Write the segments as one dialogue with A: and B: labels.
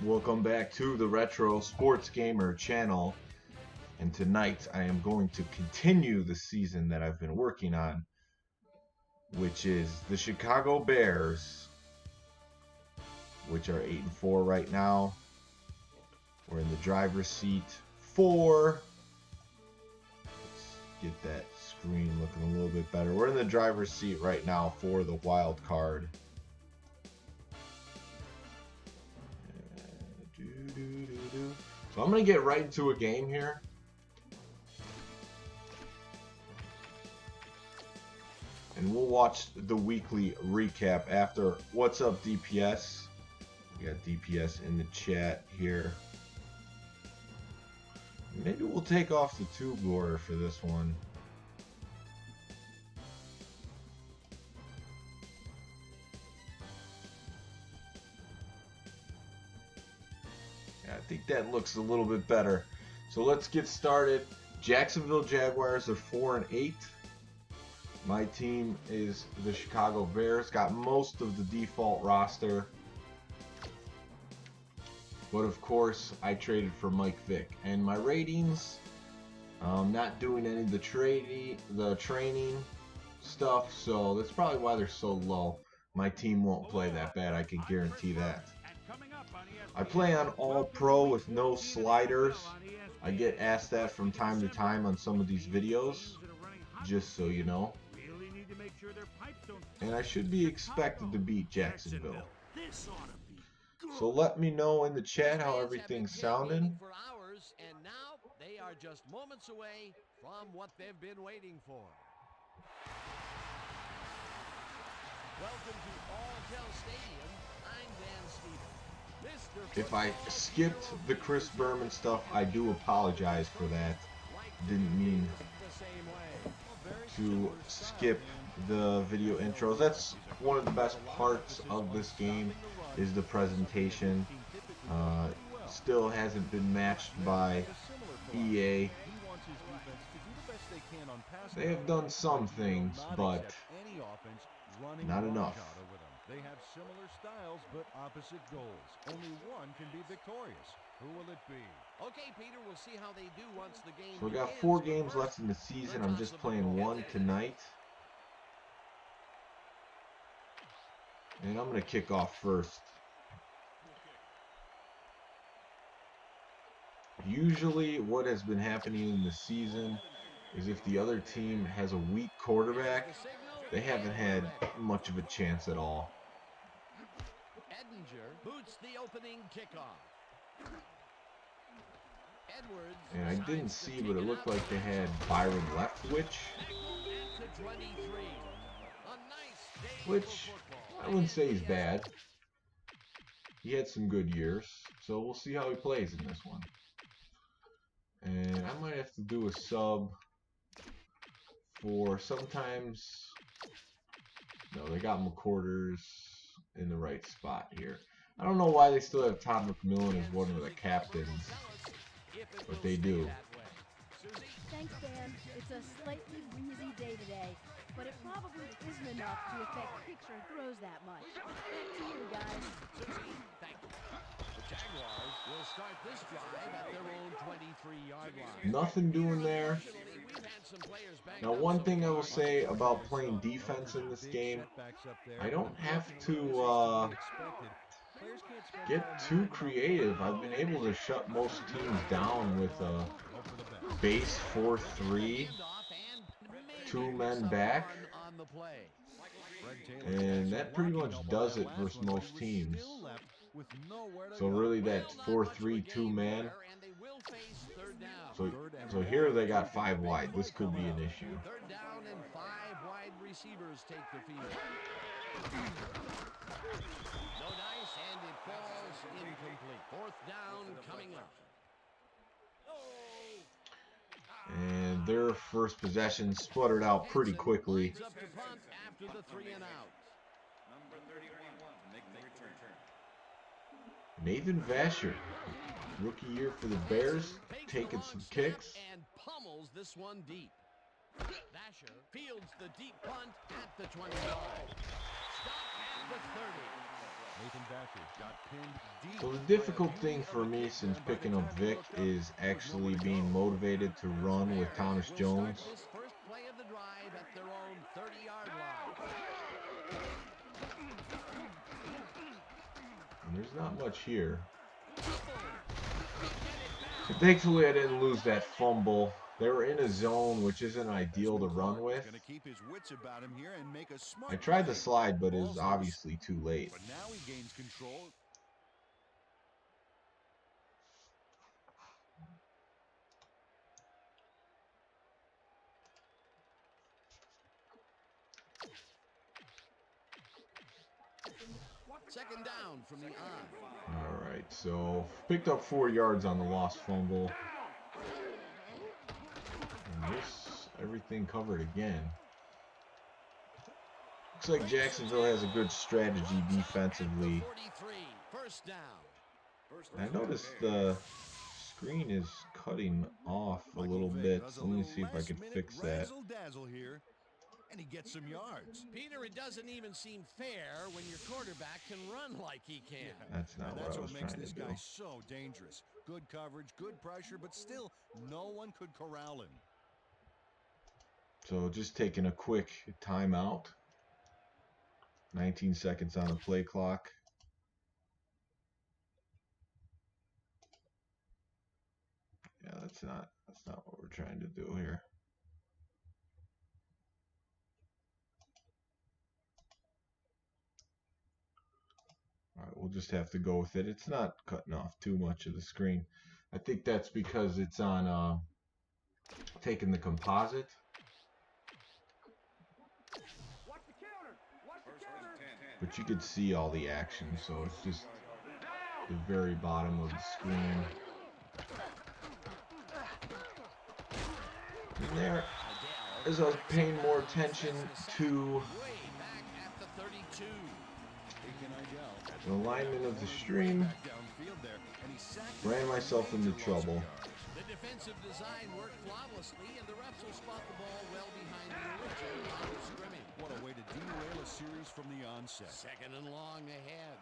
A: Welcome back to the Retro Sports Gamer channel, and tonight I am going to continue the season that I've been working on, which is the Chicago Bears, which are 8-4 right now. We're in the driver's seat for, let's get that screen looking a little bit better. We're in the driver's seat right now for the wild card. So I'm going to get right into a game here. And we'll watch the weekly recap after. What's up, DPS? We got DPS in the chat here. Maybe we'll take off the tube order for this one. I think that looks a little bit better. So let's get started. Jacksonville Jaguars are 4-8. My team is the Chicago Bears. Got most of the default roster. But of course, I traded for Mike Vick. And my ratings, I'm not doing any of the training stuff. So that's probably why they're so low. My team won't play that bad, I can guarantee that. I play on All Pro with no sliders. I get asked that from time to time on some of these videos, just so you know. And I should be expected to beat Jacksonville. So let me know in the chat how everything's sounding.
B: And now they are just moments away from what they've been waiting for. Welcome to Alltel Stadium. I'm Dan Stevens.
A: If I skipped the Chris Berman stuff, I do apologize for that. Didn't mean to skip the video intros. That's one of the best parts of this game, is the presentation. Still hasn't been matched by EA. They have done some things, but not enough.
C: They have similar styles but opposite goals. Only one can be victorious. Who will it be?
B: Okay, Peter, we'll see how they do once the game
A: So we got
B: begins.
A: 4 games left in the season. I'm just playing one tonight. And I'm going to kick off first. Usually what has been happening in the season is if the other team has a weak quarterback, they haven't had much of a chance at all.
B: Edinger boots the opening kickoff. Edwards,
A: and I didn't see, but it looked like they had Byron Leftwich, which I wouldn't say he's bad. He had some good years, so we'll see how he plays in this one. And I might have to do a sub for sometimes. No, they got McCorders in the right spot here. I don't know why they still have Todd McMillan as one of the captains, but they do.
D: Thanks, Dan. It's a slightly breezy day today, but it probably isn't enough to affect picture throws that much. Back to you, guys.
B: Thank you. The Jaguars will start this drive at their own 23-yard line.
A: Nothing doing there. Now, one thing I will say about playing defense in this game, I don't have to get too creative. I've been able to shut most teams down with a base 4-3, 2 men back, and that pretty much does it versus most teams. So really that 4-3, 2 man. So here they got 5 wide. This could be an issue.
B: Third down and 5 wide receivers take the field. No dice, and it falls incomplete. Fourth down coming up.
A: And their first possession sputtered out pretty quickly.
B: Up to punt after the 3 and out.
A: Nathan Vasher, rookie year for the Bears, taking some kicks.
B: And pummels this one deep. Vasher fields the deep punt at the 20-yard. Stop at the 30.
C: Nathan Backer got pinned deep.
A: So the difficult thing for me since picking up Vic is actually being motivated to run with Thomas Jones.
B: This first play of the drive at their own 30-yard line.
A: And there's not much here. But thankfully, I didn't lose that fumble. They were in a zone which isn't ideal to run with. I tried to slide, but it was obviously too late.
C: But now he gains control.
B: Second down from the on.
A: All right, so picked up 4 yards on the lost fumble. And this, everything covered again. Looks like Jacksonville has a good strategy defensively.
B: First down.
A: I noticed the screen is cutting off a little bit, so let me see if I can fix that.
C: Here, and he gets some yards.
B: Peter, it doesn't even seem fair when your quarterback can run like he can.
C: Yeah.
A: That's not what I was trying to do.
C: That's what makes this guy so dangerous. Good coverage, good pressure, but still, no one could corral him.
A: So just taking a quick timeout. 19 seconds on the play clock. Yeah, that's not what we're trying to do here. All right, we'll just have to go with it. It's not cutting off too much of the screen. I think that's because it's on taking the composite. But you could see all the action, so it's just the very bottom of the screen. And there, as I was paying more attention to the alignment of the stream, ran myself into trouble.
B: The defensive design worked flawlessly, and the refs will spot the ball well behind the original line of scrimmage.
C: What a way to derail a series from the onset.
B: Second and long ahead.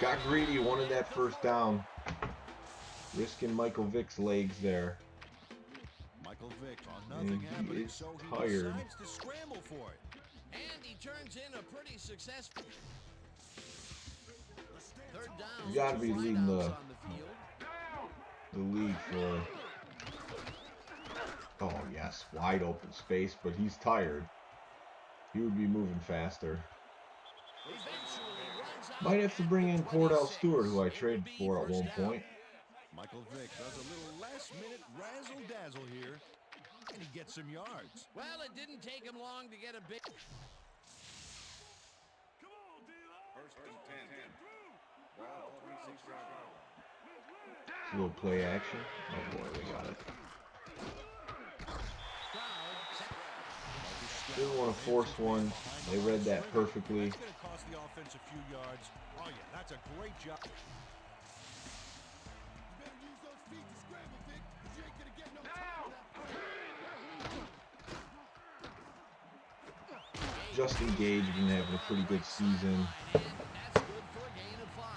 A: Got greedy, wanted that first down. Risking Michael Vick's legs there.
C: Michael Vick on nothing happening, so he
A: tired.
C: decides to scramble for it.
B: And he turns in a pretty successful third down.
A: You gotta be leading the league for. Oh yes, wide open space, but he's tired. He would be moving faster. Might have to bring in Cordell Stewart, who I traded for at one point.
C: Michael Vick does a little last-minute razzle-dazzle here, and he gets some yards.
B: Well, it didn't take him long to get a big.
E: First and 10. Ball 26-yard line.
A: A little play action. Oh boy, we got it. Didn't want to force one. They read that perfectly.
C: That's going to cost the offense a few yards. Oh yeah, that's a great job.
A: Justin Gage been having a pretty good season.
B: That's good for a gain of 5.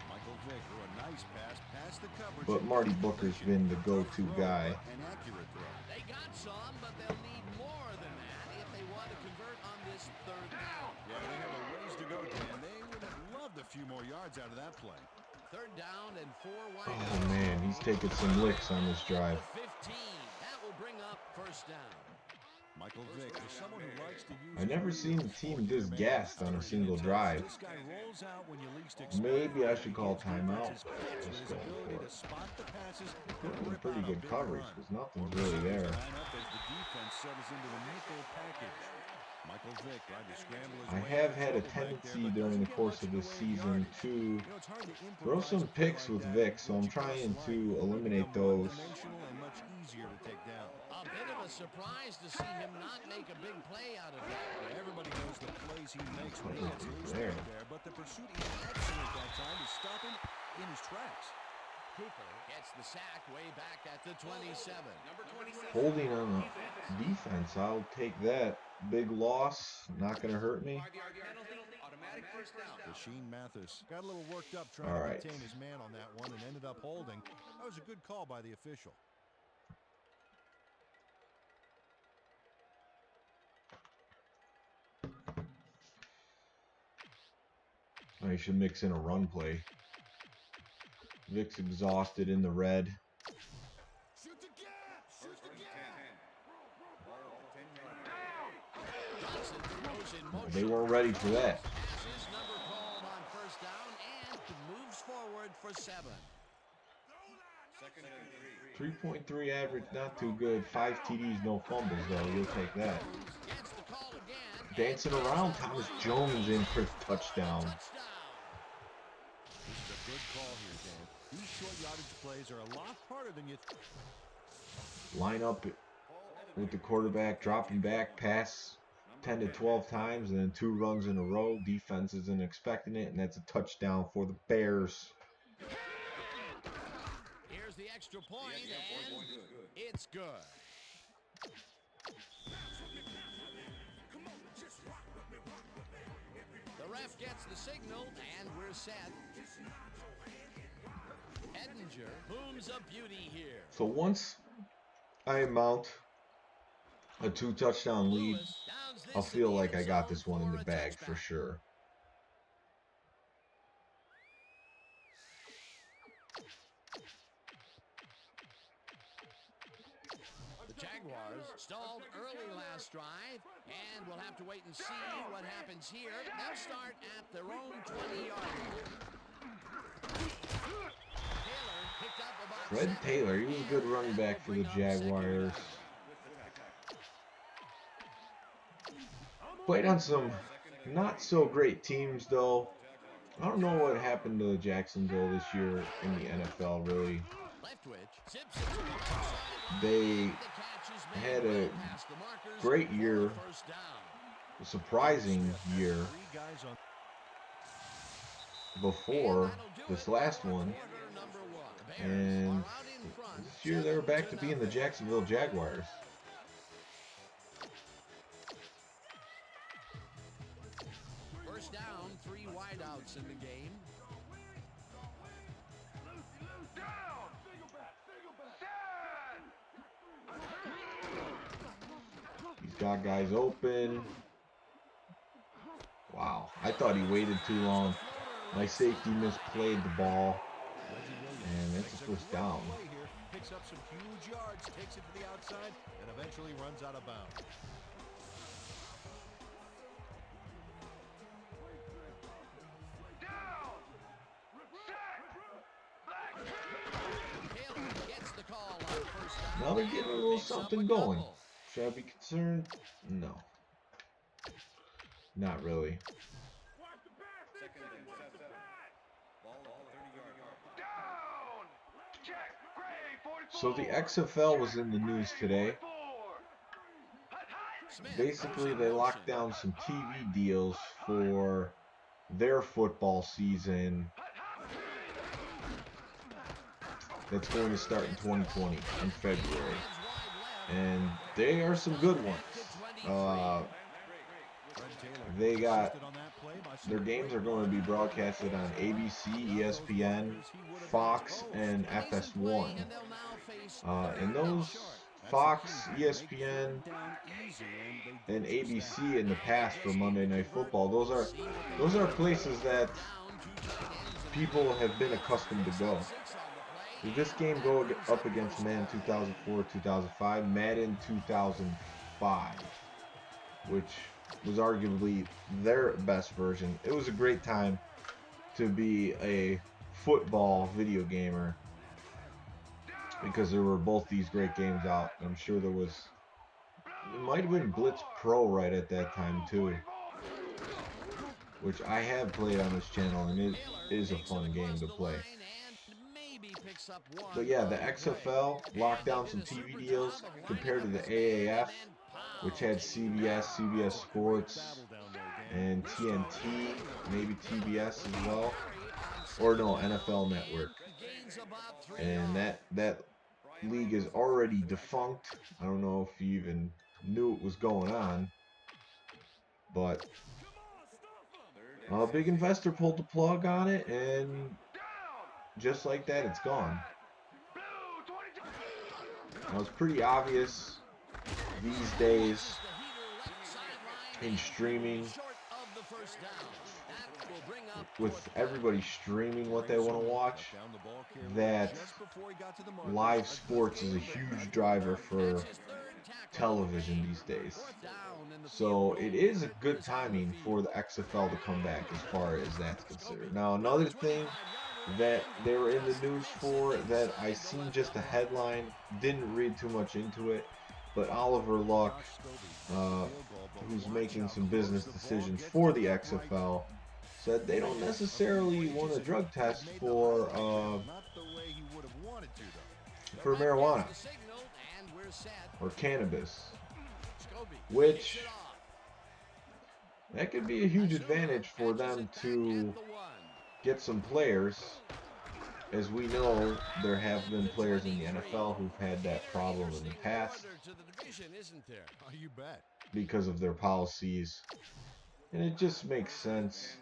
C: Michael Vick threw a nice pass past the coverage.
A: But Marty Booker's been the go-to guy.
C: An accurate throw.
B: They got some, but they'll need more than that if they want to convert on this third down.
C: Yeah, they have a ways to go, Dan. They would have loved a few more yards out of that play.
B: Third down and 4 wide.
A: Oh man, he's taking some licks on this drive.
B: 15. That will bring up first down.
C: Michael Vick is someone who likes to use.
A: I never seen a team this gassed on a single drive.
C: This guy rolls out when you least expect.
A: Maybe I should call timeout.
C: His
A: Just going
C: ability
A: for
C: to
A: it.
C: spot the passes.
A: Getting pretty good coverage because nothing's really there.
C: Line up as the defense settles into a nickel package. Michael Vick tried to scramble his
A: I
C: way
A: have
C: out
A: had a
C: back there,
A: tendency
C: but
A: during the
C: doesn't get
A: course
C: much
A: of
C: in
A: this
C: the way of
A: season
C: yardage.
A: to
C: You know, it's hard to
A: throw
C: improvise
A: some
C: a play
A: picks
C: like
A: with
C: that
A: Vic, so I'm
C: once you cross
A: trying
C: the
A: to
C: line.
A: eliminate
C: Become more
A: those.
C: dimensional and much easier to take down.
B: A bit of a surprise to see him not make a big play out of that.
C: Everybody knows the plays he makes when he gets loose
A: There.
C: right there, but the pursuit is excellent that time to stop him in his tracks.
B: Cooper gets the sack way back at the 27.
E: Number 27.
A: Holding on the defense, I'll take that. Big loss, not going to hurt me.
E: 5-yard penalty, automatic first down.
C: Rashean Mathis got a little worked up trying
A: All
C: to
A: right.
C: contain his man on that one and ended up holding. That was a good call by the official.
A: I should mix in a run play. Vic's exhausted in the red.
E: Shoot the gap! Shoot the gap! Ball 10 yards.
B: Johnson throws in motion.
A: They weren't ready for that.
B: Has his number called on first down and moves forward for 7.
E: Second and 3.
A: 3.3 average, not too good. 5 TDs, no fumbles, though. You'll take that.
B: Gets the call again.
A: Dancing around, Thomas Jones in for touchdown.
C: This is a good call here, Dan. These short yardage plays are a lot harder than you
A: Line up with the quarterback, dropping back, pass 10 to 12 times, and then 2 runs in a row. Defense isn't expecting it, and that's a touchdown for the Bears.
B: Here's the extra point, and it's good. The ref gets the signal, and we're set. Edinger booms a beauty here.
A: So once I mount a 2-touchdown lead,
B: Lewis downs this
A: I'll feel
B: in the
A: like I
B: end
A: got
B: zone
A: this one in
B: for
A: the
B: a
A: bag
B: touchdown.
A: for sure.
B: The Jaguars stalled early last drive, and we'll have to wait and see what happens here. They'll start at their own 20-yard line. Taylor picked up about
A: Fred
B: 7,
A: Taylor, he was a good
B: and
A: running
B: that
A: back
B: will
A: for the
B: bring up second
A: Jaguars.
B: down.
A: Played on some not so great teams, though. I don't know what happened to Jacksonville this year in the NFL, really.
B: Leftwich zips it to the left side.
A: They
B: The catch is made
A: had
B: well
A: a
B: past the markers
A: great
B: for a
A: year,
B: first down.
A: a surprising year
C: three guys on
A: before
B: And that'll do
A: this
B: it
A: last
B: for
A: one.
B: quarter number 1. The Bears
A: And
B: are out in front,
A: this year they were back to
B: 7-0.
A: being the Jacksonville Jaguars.
B: First down, 3 wideouts in the game.
A: He's got guys open. Wow, I thought he waited too long. My safety misplayed the ball, and it's a first down.
C: play here, picks up some huge yards, takes it to the outside, and eventually runs out of bounds.
B: Taylor gets the call on first down.
A: Now they're getting a little
B: Picks up
A: something
B: a
A: going.
B: couple.
A: Should I be concerned? No. Not really.
E: Second and 7. Ball 30-yard line.
A: So the XFL was in the news today.
B: Smith
A: Basically,
B: goes in
A: they locked
B: motion.
A: down some TV deals for their football season that's going to start in 2020 in February. And they are some good ones.
C: Fred Taylor
A: They got
C: assisted on that play by
A: their games are going to be broadcasted on ABC, ESPN, Fox, and FS1. And those Fox, ESPN, and ABC in the past for Monday Night Football, those are places that people have been accustomed to go. Did this game go up against Madden 2004, 2005? Madden 2005, which was arguably their best version. It was a great time to be a football video gamer because there were both these great games out. I'm sure there was, it might have been Blitz Pro right at that time too, which I have played on this channel, and it is a fun game to play. But yeah, the XFL locked down some TV deals compared to the AAF, which had CBS, CBS Sports, and TNT, maybe TBS as well. or no, NFL Network.
B: Gains about 3
A: And
B: yards.
A: that league is already defunct. I don't know if you even knew it was going on, but a big investor pulled the plug on it, and just like that, it's gone. Now, it's pretty obvious these days in streaming, with everybody streaming what they want to watch, that live sports is a huge driver for television these days. So it is a good timing for the XFL to come back as far as that's considered. Now, another thing that they were in the news for that I seen just a headline, didn't read too much into it, but Oliver Luck, who's making some business decisions for the XFL, said they don't necessarily want a drug test for marijuana or cannabis, which that could be a huge advantage for them to get some players. As we know, there have been players in the NFL who've had that problem in the past because of their policies, and it just makes sense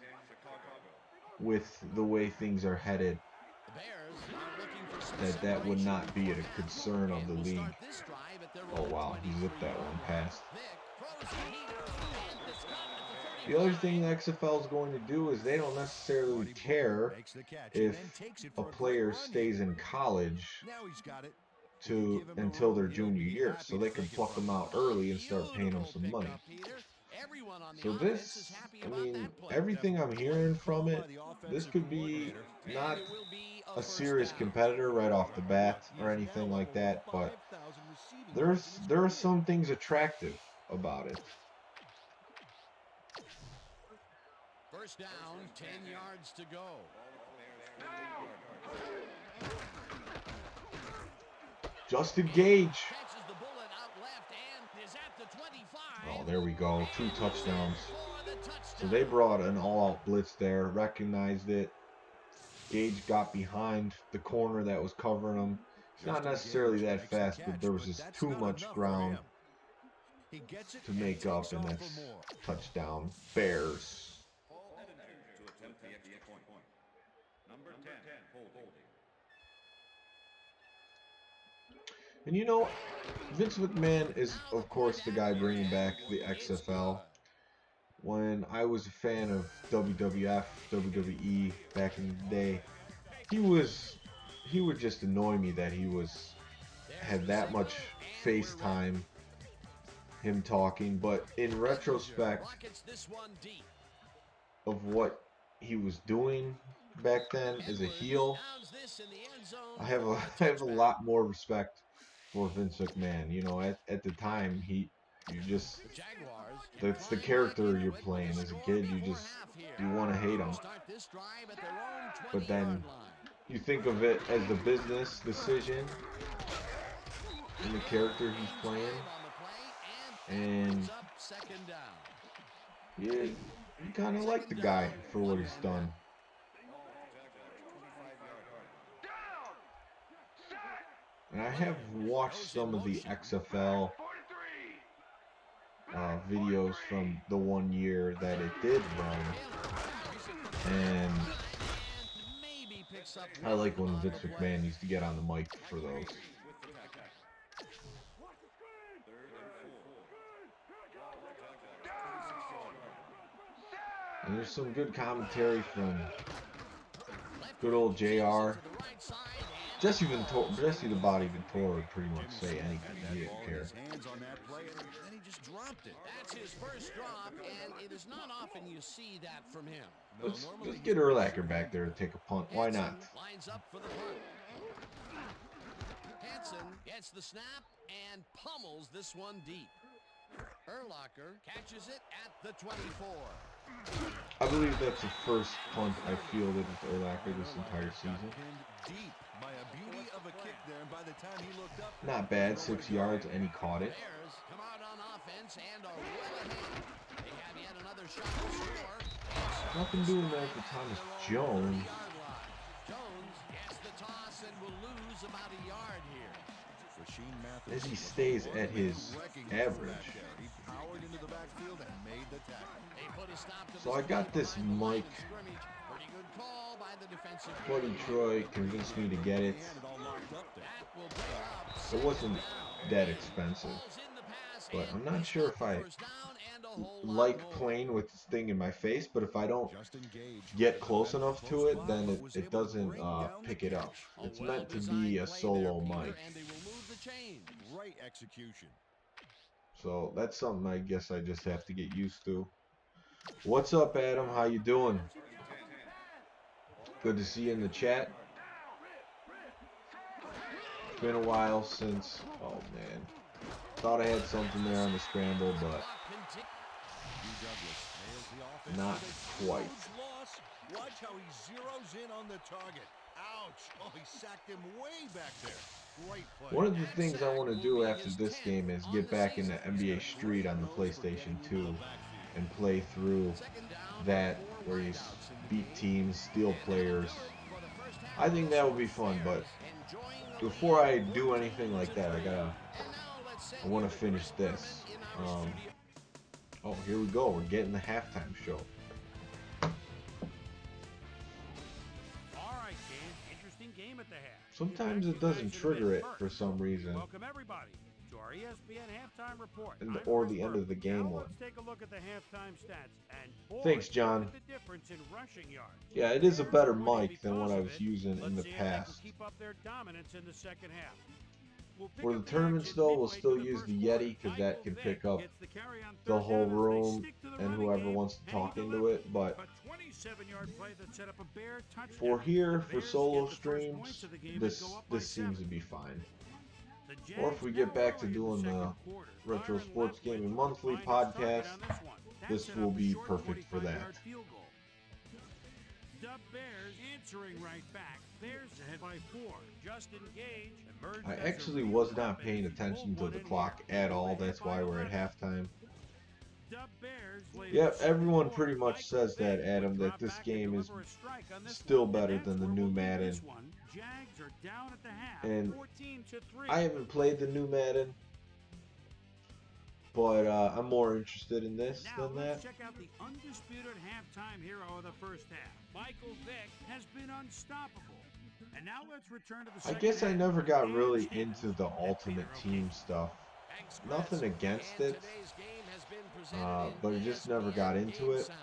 A: with the way things are headed that would not be a concern of the league. Oh wow, he zipped that one past. The other thing the XFL is going to do is they don't necessarily care if a player stays in college until their junior year, so they can pluck them out early and start paying them some money. So this, I mean, everything I'm hearing from it, this could be not a serious competitor right off the bat or anything like that, but there are some things attractive about it.
B: First down, 10 yards to go.
A: Justin Gage. Oh, there we go. 2 touchdowns. So they brought an all-out blitz there, recognized it. Gage got behind the corner that was covering him. He's not necessarily that fast, but there was just too much ground to make up, and that's touchdown. Bears. And you know, Vince McMahon is, of course, the guy bringing back the XFL. When I was a fan of WWF, WWE back in the day, he would just annoy me that he had that much FaceTime, him talking. But in retrospect of what he was doing back then as a heel, I have a lot more respect for Vince McMahon. You know, at the time, that's the character you're playing as a kid. You want to hate him. But then you think of it as the business decision and the character he's playing, and you kind of like the guy for what he's done. And I have watched some of the XFL videos from the 1 year that it did run, and I like when Vince McMahon used to get on the mic for those. And there's some good commentary from good old JR. Jesse the Body Ventura would pretty much say anything. He didn't care.
B: That's his first drop, and it is not often you see that from him.
A: Let's get Urlacher back there to take a punt. Why not?
B: Lines up for the punt. Hansen gets the snap and pummels this one deep. Urlacher catches it at the 24.
A: I believe that's the first punt I fielded with Urlacher this entire season. Not bad, 6 yards, and he caught it.
B: Come out on offense and are well ahead. They have yet another shot to score.
A: Nothing doing there for Thomas Jones.
B: lose about a yard here.
C: Rashean Mathis
A: As he
C: was
A: stays
C: the one
A: at his
C: wrecking
A: average.
C: back there. He powered into the backfield and made the tackle.
B: They put a stop to
A: So
B: this
A: I got
B: play
A: this
B: behind the line
A: mic.
B: of scrimmage. Pretty good call by the defensive
A: Buddy
B: coordinator.
A: Troy convinced me to get it.
C: He had it all locked up there.
B: That will bring up
A: It
B: second
A: wasn't
B: down.
A: that expensive.
B: Ball's in the pass,
A: But
B: and
A: I'm
B: they
A: not sure
B: stop
A: if
B: the
A: I
B: first down and a whole lot
A: like
B: more.
A: playing with this thing in my face, but if I don't
C: Justin Gage
A: get close
C: defended
A: enough
C: the
A: to
C: close
A: it,
C: spot,
A: then
C: but was
A: it
C: able to
A: doesn't
C: bring down the
A: pick it up.
C: catch.
B: A
A: It's meant to be
B: well-designed
A: a
B: play
A: solo
B: there, Peter,
A: mic.
B: and they will move the chains.
C: Great execution.
A: So that's something I guess I just have to get used to. What's up, Adam? How you doing? Good to see you in the chat. It's been a while since... Oh, man. Thought I had something there on the scramble, but
C: Douglas nails the offense
A: not
C: with a
A: quite.
C: huge loss. Watch how he zeroes in on the target. Ouch. Oh, he sacked him way back there. Great play.
A: One of the things I want to do after this game is get back into NBA Street on the PlayStation 2 and play through that where you beat teams, steal players. I think that would be fun, but before I do anything like that, I want to finish this. Oh, here we go. We're getting the halftime show.
F: All right, kids. Interesting game at the half.
A: Sometimes it doesn't trigger it for some reason.
F: Welcome everybody to our ESPN halftime report.
A: Or the end of the game
F: Now
A: one.
F: let's take a look at the halftime stats. And boy,
A: Thanks, John.
F: look at the difference in rushing yards.
A: Yeah, it is a better
F: Winning
A: mic than what
F: because
A: I
F: of
A: was
F: it.
A: using in
F: Let's
A: the
F: see if they can
A: past.
F: keep up their dominance in the second half. We'll pick
A: For the
F: up the
A: tournaments,
F: action
A: though, we'll
F: midway
A: still
F: through the
A: use
F: first
A: the
F: quarter.
A: Yeti because that can
F: Michael
A: pick
F: Vick
A: up
F: gets the carry on
A: the
F: third
A: whole
F: down as they
A: room
F: stick to the
A: and
F: running
A: whoever
F: game.
A: wants to
F: And
A: talk
F: he
A: into
F: delivers.
A: it. But
F: A 27-yard play that set up a Bear touchdown.
A: for here,
F: The
A: for
F: Bears
A: solo
F: get the first
A: streams,
F: points of the game and
A: this
F: go up by
A: seems
F: 7.
A: to be fine.
F: The
A: Or if
F: Jags
A: we get
F: now
A: back to
F: early in
A: doing the
F: second quarter.
A: Retro
F: Byron
A: Sports
F: Leftwich
A: Gaming
F: will
A: Monthly
F: find his target
A: podcast,
F: on this one. That
A: this
F: set
A: will
F: up a
A: be
F: short
A: perfect for that.
F: 45-yard field goal. The Bears answering right back. Bears ahead by 4. Justin Gage emerged
A: I
F: as a
A: actually
F: real
A: was not
F: weapon
A: paying
F: as he
A: attention
F: pulled
A: to
F: one
A: the
F: in
A: clock
F: here.
A: at all.
F: Ahead
A: That's
F: by
A: why we're at
F: 11.
A: halftime.
F: The Bears lead
A: Yep,
F: the second
A: everyone
F: quarter.
A: pretty much
F: Michael
A: says that,
F: Vick
A: Adam,
F: would
A: that
F: drop
A: this
F: back and
A: game is
F: deliver a strike on this
A: still
F: one.
A: better
F: And
A: than the
F: that's
A: new
F: where we'll leave
A: Madden.
F: this one. Jags are down at the half,
A: And
F: 14-3.
A: I haven't played the new Madden, but I'm more interested in this
F: Now
A: than
F: let's
A: that.
F: check out the undisputed halftime hero of the first half. Michael Vick has been unstoppable. And now let's return to the
A: I
F: second
A: guess I
F: half.
A: never got
F: And
A: really
F: Stevens.
A: into the Ultimate Team stuff. Nothing against
B: And
A: it,
B: today's game has been presented in
A: but I just never
B: ESPN
A: got into
B: Game
A: it.
B: Sound.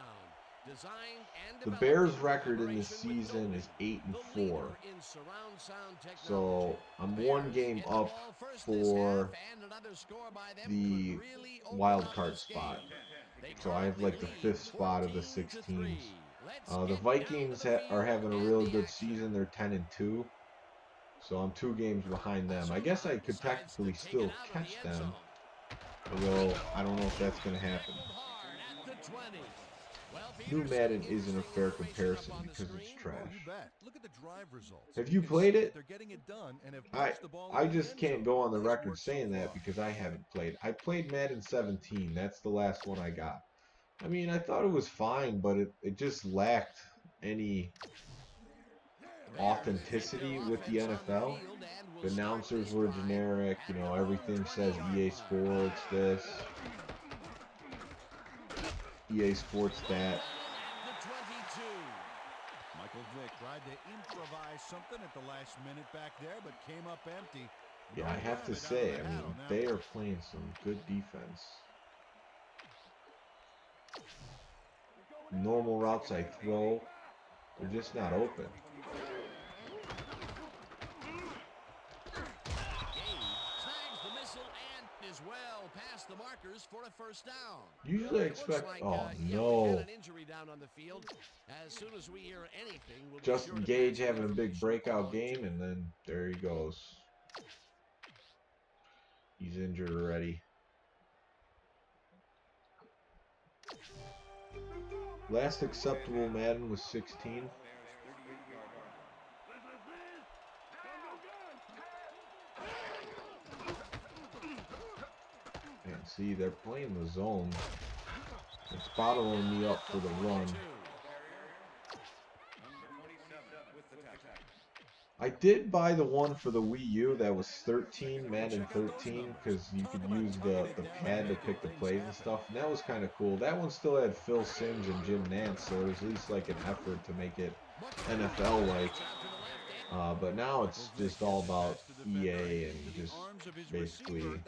B: Designed and
A: The
B: developed
A: Bears'
B: in
A: record in this
B: collaboration with
A: season
B: Dolby,
A: is
B: the
A: 8-4,
B: leader in surround sound technology.
A: so I'm
B: Bears
A: one game
B: get the
A: up
B: ball first this
A: for
B: half, and another score by them
A: the
B: could really open
A: wild
B: up
A: card
B: this
A: spot.
B: game. They
A: So I have like the
B: currently lead
A: 5th spot of the 6
B: 14-3.
A: teams.
B: Let's
A: The
B: get down
A: Vikings
B: to the
A: are
B: field
A: having a
B: and
A: real
B: the
A: good
B: action.
A: season. They're 10-2, so I'm 2 games behind them. I guess I could technically still catch them, although I don't know if that's going to happen. New Madden isn't a fair comparison because it's
C: Oh,
A: trash.
C: you bet. Look at the drive results.
A: Have you
C: can
A: played
C: see
A: it?
C: They're getting it done and have
A: I
C: touched the ball
A: I
C: in the
A: just
C: end
A: can't
C: zone.
A: go on the
C: Nice
A: record
C: work so
A: saying that
C: far.
A: because I haven't played. I played Madden 17. That's the last one I got. I mean, I thought it was fine, but it just lacked any authenticity with the NFL. The announcers were generic, you know, everything says EA Sports this, EA Sports that.
C: Michael Vick tried to improvise something at the last minute back there, but came up empty.
A: Yeah,
C: No
A: I have to
C: rabbit out of
A: say,
C: the
A: I
C: hat
A: mean,
C: on that
A: they
C: one.
A: are playing some good defense. Normal routes I throw, they're just not open.
B: Snags the missile and is well past the markers for a first down.
A: Usually I
B: Looks
A: expect,
B: like,
A: oh
B: yeah, we
A: no,
B: had an injury down on the field. As soon as we hear anything, we'll be
A: Justin
B: sure to
A: Gage
B: pass
A: having a big
B: information
A: breakout
B: along
A: game,
B: to
A: and then there he goes. He's injured already. Last acceptable Madden was 16. And see, they're playing the zone. It's bottling me up for the run. I did buy the one for the Wii U that was 13, Madden 13, because you could use the pad to pick the plays and stuff, and that was kind of cool. That one still had Phil Simms and Jim Nantz, so it was at least like an effort to make it NFL-like. But now it's just all about EA and just basically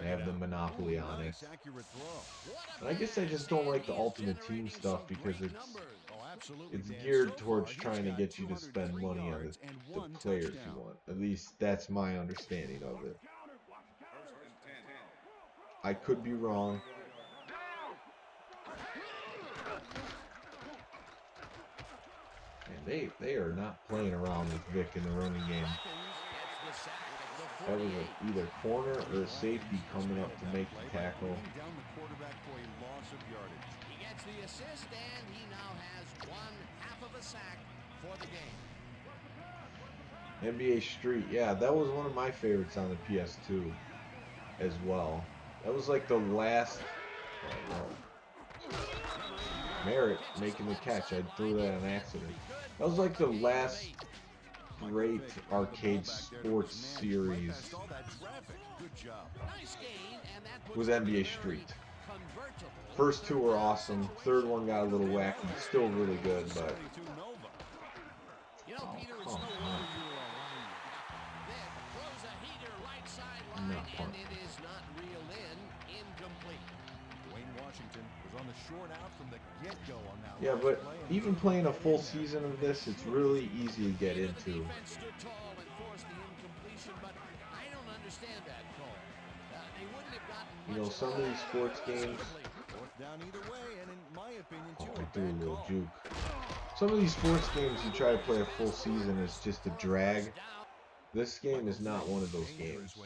A: they have the monopoly on it. And I guess I just don't like the Ultimate Team stuff because it's geared towards trying to get you to spend money on the players you want. At least that's my understanding of it. I could be wrong. And they are not playing around with Vic in the running game. That was either corner or safety coming up to make the tackle.
B: He gets the assist, and he now has 1/2 of a sack for the game.
A: NBA Street, yeah, that was one of my favorites on the PS2 as well. That was like the last. Merritt making the catch. I threw that on accident. That was like the last great arcade sports series was NBA Street. First two were awesome. Third one got a little wacky. Still really good, but oh, come on. Not fun. Yeah, but even playing a full season of this, it's really easy to get into. You know, some of these sports games. Oh, I threw a little juke. Some of these sports games you try to play a full season is just a drag. This game is not one of those games.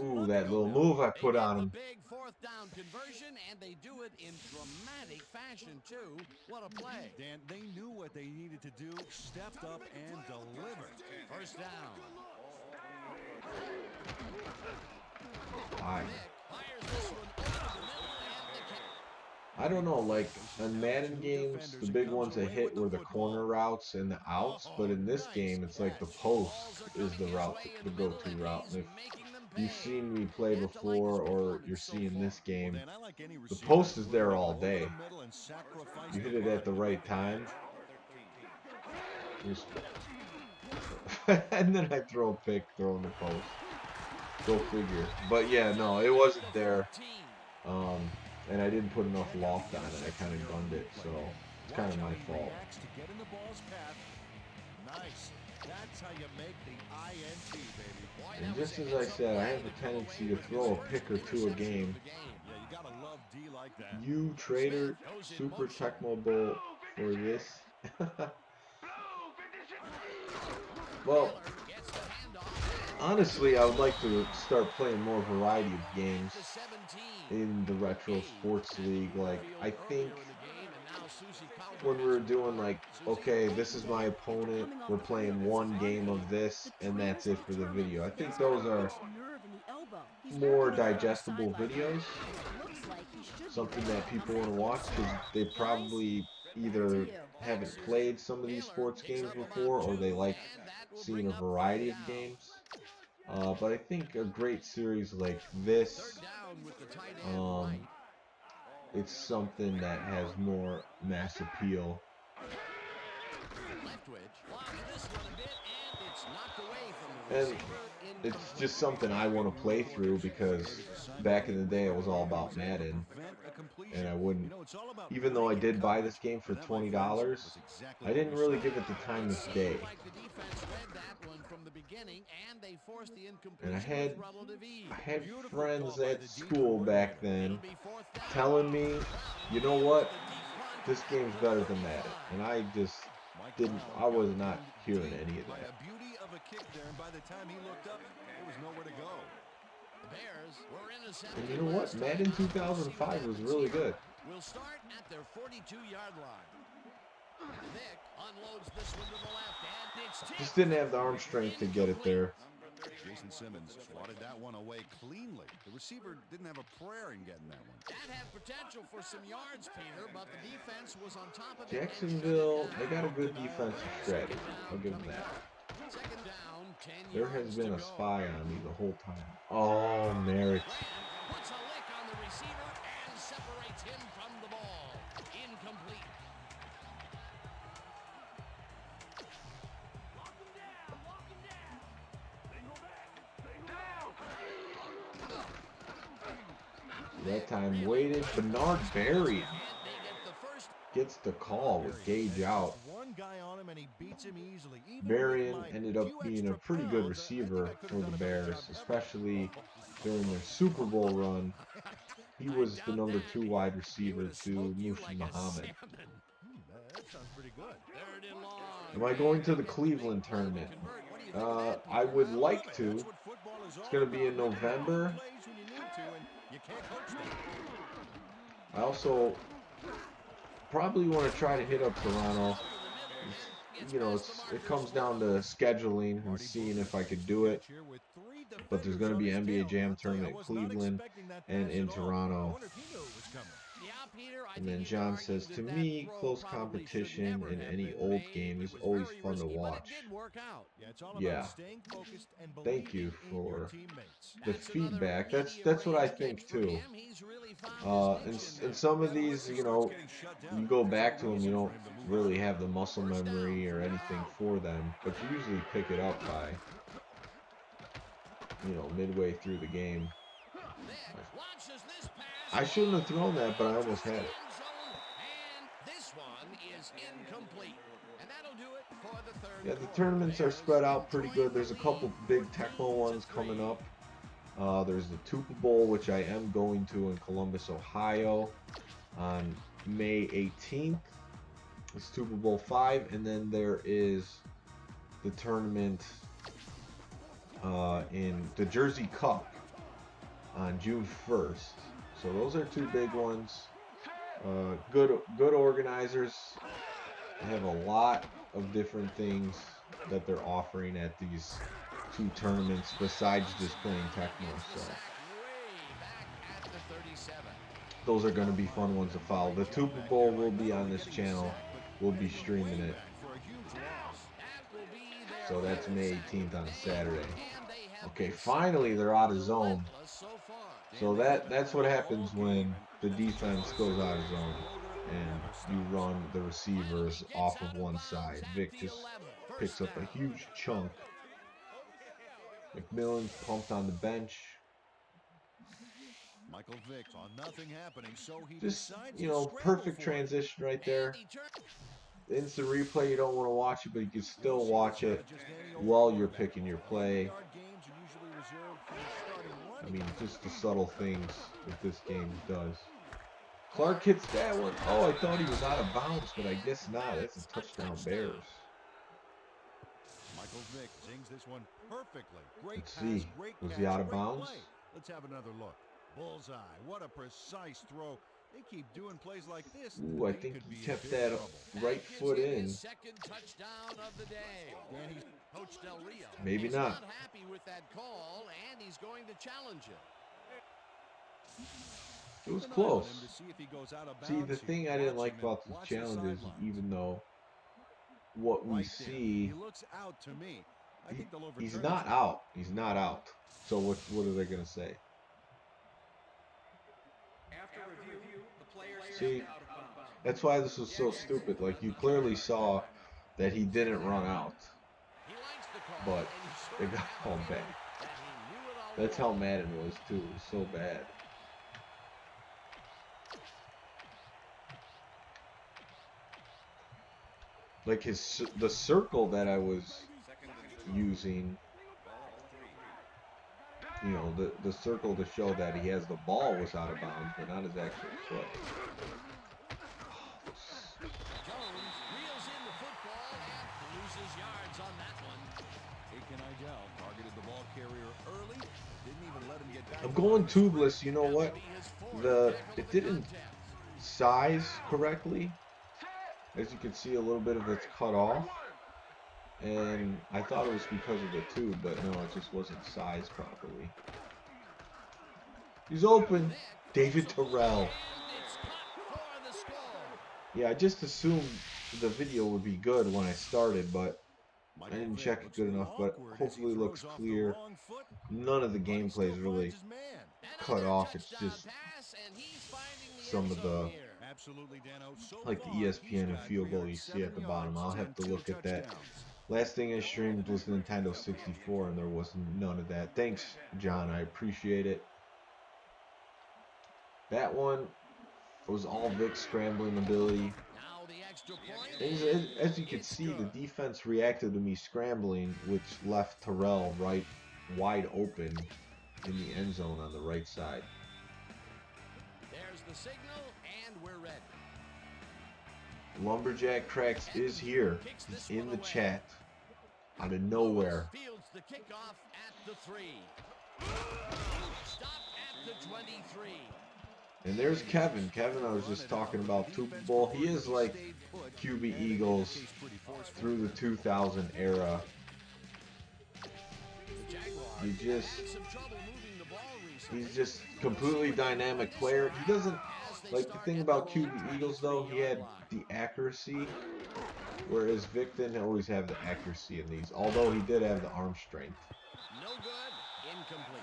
A: Ooh, that little move I put on him.
B: Big 4th down conversion, and they do it in dramatic fashion too. What a play.
C: Dan, they knew what they needed to do, stepped up and delivered.
B: 1st down.
A: I don't know, like on Madden games, the big ones that hit were the corner routes and the outs, but in this game, it's like the post is the route, the go-to route. And if you've seen me play before or you're seeing this game, the post is there all day. You hit it at the right time. And then I throw a pick, throwing the post. Go figure. But yeah, no, it wasn't there. And I didn't put enough loft on it. I kind of gunned it, so it's kind of my fault. And just as I said, I have a tendency to throw a pick or two a game. You trader Super Tecmo Bowl for this. Well, honestly, I would like to start playing more variety of games in the Retro Sports League. Like, I think when we're doing like, okay, this is my opponent, we're playing one game of this, and that's it for the video. I think those are more digestible videos, something that people want to watch because they probably either haven't played some of these sports games before or they like seeing a variety of games. But I think a great series like this, it's something that has more mass appeal. And it's just something I want to play through because back in the day it was all about Madden. And I wouldn't, even though I did buy this game for $20, I didn't really give it the time of day. And I had friends at school back then telling me, you know what, this game's better than Madden. And I just didn't, I was not hearing any of that. And you know what, Madden 2005 was really good.
B: We'll start at their 42-yard line. Vic unloads this one to the left, and it's
A: just didn't have the arm strength to get it there.
C: Jason Simmons swatted that one away cleanly. The receiver didn't have a prayer in getting that one.
B: That had potential for some yards, Peter, but the defense was on top of it.
A: Jacksonville, they got a good defensive strategy. I'll give them that.
B: Second down, 10
A: There has been a spy on me the whole time. Oh, Merritt.
B: Puts a lick on the receiver and separates him from the ball. Incomplete.
A: That time waited. Bernard Berry gets the call with Gage out.
C: One guy on him and he beats him easily.
A: Berrien ended up being a pretty good receiver for the Bears, especially during their Super Bowl run. He was the number 2 wide receiver to Mushi Muhammad.
C: That sounds pretty good.
A: Am I going to the Cleveland tournament? I would like to. It's going to be in November. I also probably want to try to hit up Toronto. You know, it comes down to scheduling and seeing if I could do it. But there's going to be an NBA Jam tournament in Cleveland and in Toronto. And then John says, to me, close competition in any old game is always fun to watch. Yeah. Thank you for the feedback. That's what I think too. And some of these, you know, you go back to them, you don't really have the muscle memory or anything for them, but you usually pick it up by, you know, midway through the game. I shouldn't have thrown that, but I almost had it. Yeah, the tournaments are spread out pretty good. There's a couple big Tecmo ones coming up. There's the Super Bowl, which I am going to in Columbus, Ohio on May 18th. It's Super Bowl 5, and then there is the tournament in the Jersey Cup on June 1st. So those are 2 big ones. Good organizers. They have a lot of different things that they're offering at these 2 tournaments besides just playing Tecmo. So those are going to be fun ones to follow. The Super Bowl will be on this channel. We'll be streaming it. So that's May 18th on a Saturday. Okay, finally they're out of zone. So that's what happens when the defense goes out of zone and you run the receivers off of one side. Vic just picks up a huge chunk. McMillan's pumped on the bench.
C: Michael Vick saw nothing happening, so he
A: just, you know, perfect transition right there. Instant replay, you don't want to watch it, but you can still watch it while you're picking your play. I mean, just the subtle things that this game does. Clark hits that one. Oh, I thought he was out of bounds, but I guess not. That's a touchdown, Bears.
C: Michael Vick sings this one perfectly.
A: Let's see. Was he out of bounds?
C: Let's have another look. Bullseye. What a precise throw. They keep doing plays like this.
A: Ooh, I think he kept that right foot in.
B: Second touchdown of the day. Coach Del Rio.
A: Maybe not.
B: Happy with that call, and he's going to challenge it.
A: It was close. See, the thing I didn't like about the challenge is even though what we see, he's not out. He's not out. So what are they going to say? See, that's why this was so stupid. Like, you clearly saw that he didn't run out, but it got called back. That's how mad it was, too. It was so bad. Like, the circle that I was using, you know, the circle to show that he has the ball was out of bounds, but not his actual foot. I'm going tubeless. You know what? It didn't size correctly. As you can see, a little bit of it's cut off. And I thought it was because of the tube, but no, it just wasn't sized properly. He's open. David Terrell. Yeah, I just assumed the video would be good when I started, but I didn't check it good enough. But hopefully it looks clear. None of the gameplay is really cut off. It's just some of the, like the ESPN and field goal you see at the bottom. I'll have to look at that. Last thing I streamed was Nintendo 64, and there was none of that. Thanks, John. I appreciate it. That one was all Vic's scrambling ability. As you can see, the defense reacted to me scrambling, which left Terrell right wide open in the end zone on the right side.
B: There's the signal, and we're ready.
A: Lumberjack Cracks is here. He's in the chat. Out of nowhere.
B: Fields the kickoff at the 3. Stop at the 23.
A: And there's Kevin. Kevin, I was just talking about Super Bowl. He is like QB Eagles through the 2000 era. He's just completely dynamic player. He doesn't, like the thing about QB Eagles though, he had the accuracy, whereas Vic didn't always have the accuracy in these, although he did have the arm strength.
B: No good, incomplete.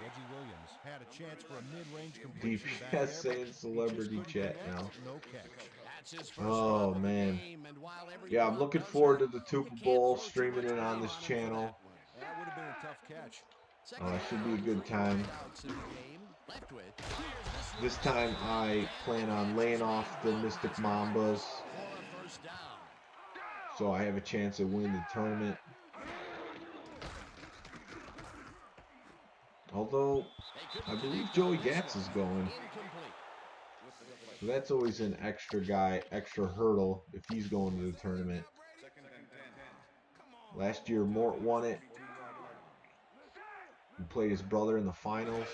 C: Reggie Williams had a chance for a mid-range completion.
A: DPS saying celebrity chat now.
C: No catch.
A: Oh man. Yeah, I'm looking forward to the Super Bowl, streaming it on this channel.
C: That would have been a tough catch.
A: It should be a good time. This time I plan on laying off the Mystic Mambas, so I have a chance of winning the tournament. Although, I believe Joey Gatz is going. So that's always an extra guy, extra hurdle if he's going to the tournament. Last year, Mort won it. He played his brother in the finals.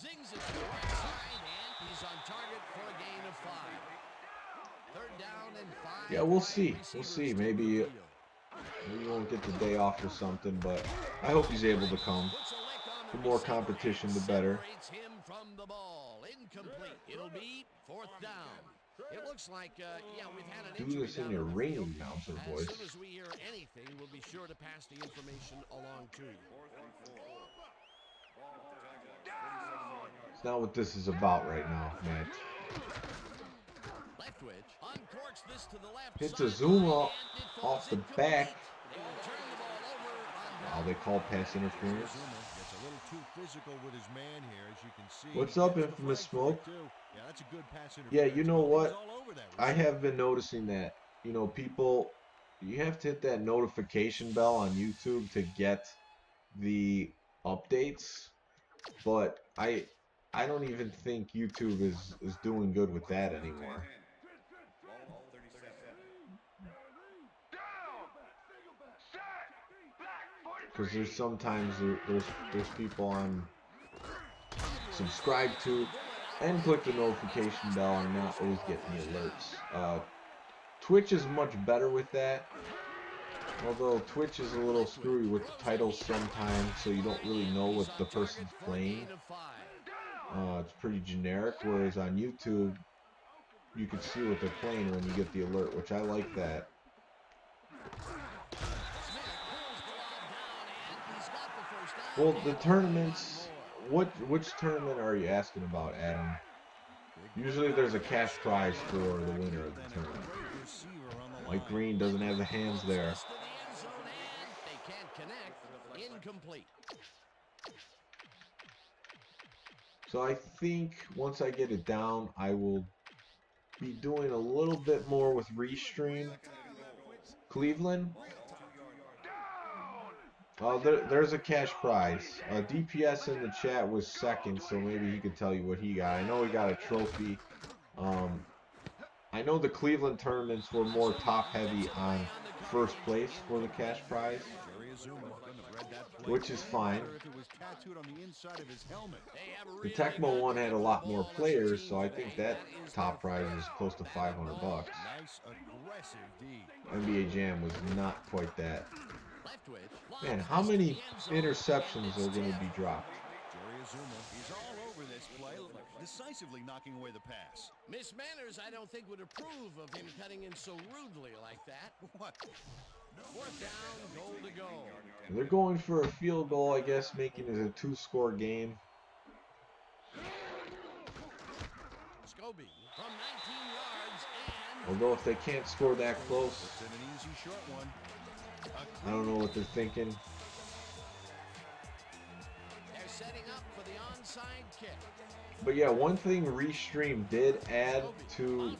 B: Zings it to the right side, and he's on target for a gain of 5. Third down and 5.
A: Yeah, we'll see. We'll see. Maybe he won't get the day off or something, but I hope he's able to come. The more competition, the better.
B: Him from the ball. Incomplete. It'll be 4th down. It looks like, yeah, we've had an
A: do this in your ring announcer voice.
B: As soon as we hear anything, we'll be sure to pass the information along to you.
A: It's not what this is about right now, Matt.
B: This to the left.
A: Hits a zoom off the back. Wow, they call pass interference. What's up, Infamous Smoke? Yeah, you know what? I have been noticing that, you know, people, you have to hit that notification bell on YouTube to get the updates, but I don't even think YouTube is doing good with that anymore. Because there's sometimes there's people I'm subscribed to and click the notification bell and not always get the alerts. Twitch is much better with that, although Twitch is a little screwy with the titles sometimes, so you don't really know what the person's playing. It's pretty generic, whereas on YouTube you can see what they're playing when you get the alert, which I like that. Well, the tournaments, which tournament are you asking about, Adam? Usually there's a cash prize for the winner of the tournament. Mike Green doesn't have the hands there. So I think once I get it down, I will be doing a little bit more with Restream. Cleveland. There's a cash prize. DPS in the chat was second, so maybe he could tell you what he got. I know he got a trophy. I know the Cleveland tournaments were more top-heavy on first place for the cash prize. which is fine.
C: If it was tattooed on the inside of his helmet.
A: The Tecmo one had a lot more players, so I think that top prize was close to $500.
C: Nice aggressive D.
A: NBA Jam was not quite that. Man, how many interceptions are going to be dropped?
C: Jerry Azuma, he's all over this play, decisively knocking away the pass.
B: Miss Manners, I don't think, would approve of him cutting in so rudely like that.
C: What?
B: Fourth down, goal to go.
A: They're going for a field goal, I guess, making it a 2-score game.
B: Scobie from 19 yards and...
A: Although if they can't score that close,
C: It's an easy short one.
A: I don't know what they're thinking.
B: They're setting up for the onside kick.
A: But yeah, one thing Restream did add to...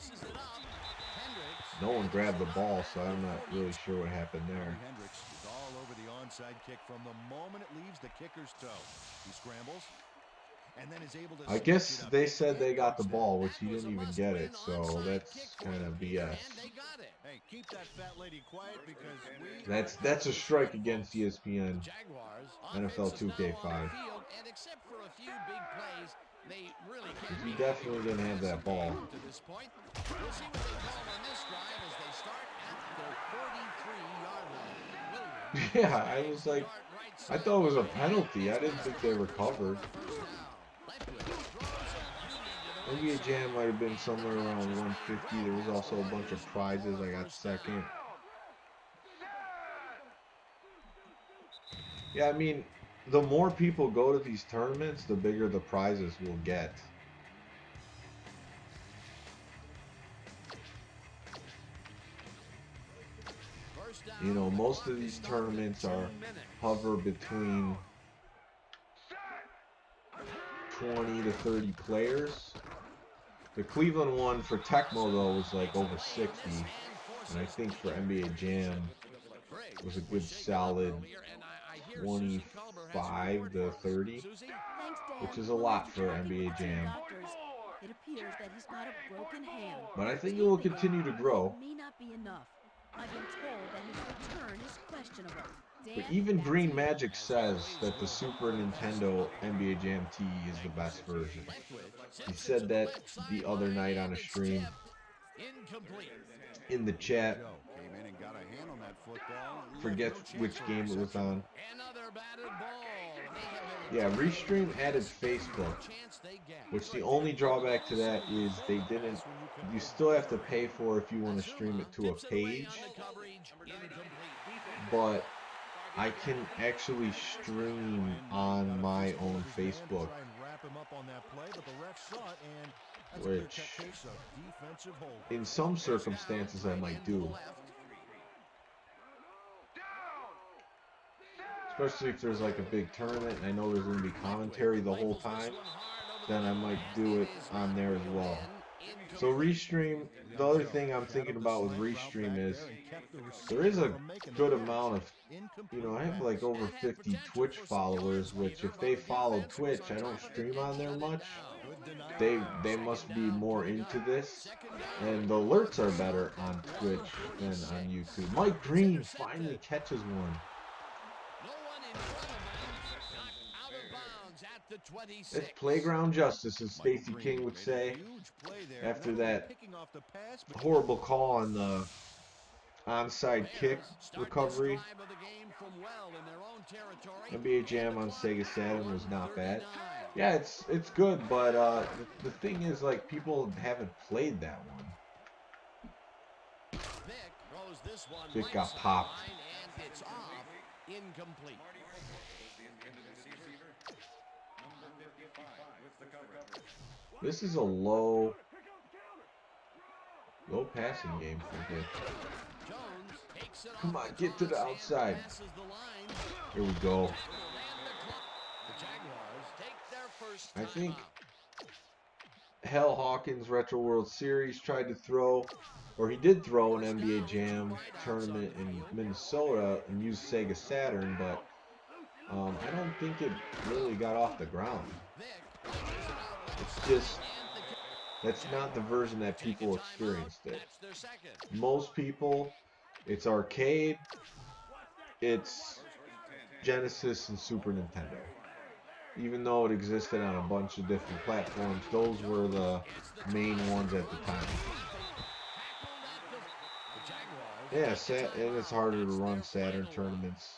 A: No one grabbed the ball, so I'm not really sure what happened there.
C: Hendricks is all over the onside kick from the moment it leaves the kicker's toe. He scrambles and then is able to...
A: I guess they said they got the ball, which he didn't even get it, so that's kind of BS.
C: Hey, keep that fat lady quiet because
A: That's a strike against ESPN NFL 2K5.
B: And except for a few big plays, they really can't
A: He definitely didn't have that ball.
B: to this point. We'll see what they call on this drive as they start at their 43-yard line.
A: Yeah, I was like, I thought it was a penalty. I didn't think they recovered. NBA Jam might have been somewhere around 150. There was also a bunch of prizes. I got second. Yeah, I mean, the more people go to these tournaments, the bigger the prizes will get. You know, most of these tournaments are hover between 20 to 30 players. The Cleveland one for Tecmo, though, was like over 60. And I think for NBA Jam, it was a good solid 25 to 30, which is a lot for NBA Jam.
D: It appears that he's got a broken hand.
A: But I think it will continue to grow.
D: May not be enough. I've been told that his return is questionable.
A: But even Green Magic says that the Super Nintendo NBA Jam T is the best version. He said that the other night on a stream in the chat.
C: came in and got a hand on that football.
A: Forget which game it was on.
B: Another batted ball.
A: Yeah, Restream added Facebook, which the only drawback to that is they didn't. You still have to pay for if you want to stream it to a page, but I can actually stream on my own Facebook, which in some circumstances I might do. Especially if there's like a big tournament and I know there's going to be commentary the whole time, then I might do it on there as well. So Restream, the other thing I'm thinking about with Restream is there is a good amount of, you know, I have like over 50 Twitch followers, which if they follow Twitch, I don't stream on there much. They must be more into this, and the alerts are better on Twitch than on YouTube. Mike Green finally catches one. It's playground justice, as Stacey King would say, after that horrible call on the onside kick recovery. NBA Jam on Sega Saturn was not bad. Yeah, it's good, but the thing is, like, people haven't played that one. Vic got popped.
B: Incomplete.
A: This is a low passing game for Vic. Come on, get to the outside. Here we go. I think Hal Hawkins Retro World Series tried to throw, or he did throw an NBA Jam tournament in Minnesota and use Sega Saturn, but I don't think it really got off the ground. It's just, that's not the version that people experienced it. Most people, it's arcade, it's Genesis and Super Nintendo. Even though it existed on a bunch of different platforms, those were the main ones at the time. Yeah, and it's harder to run Saturn tournaments.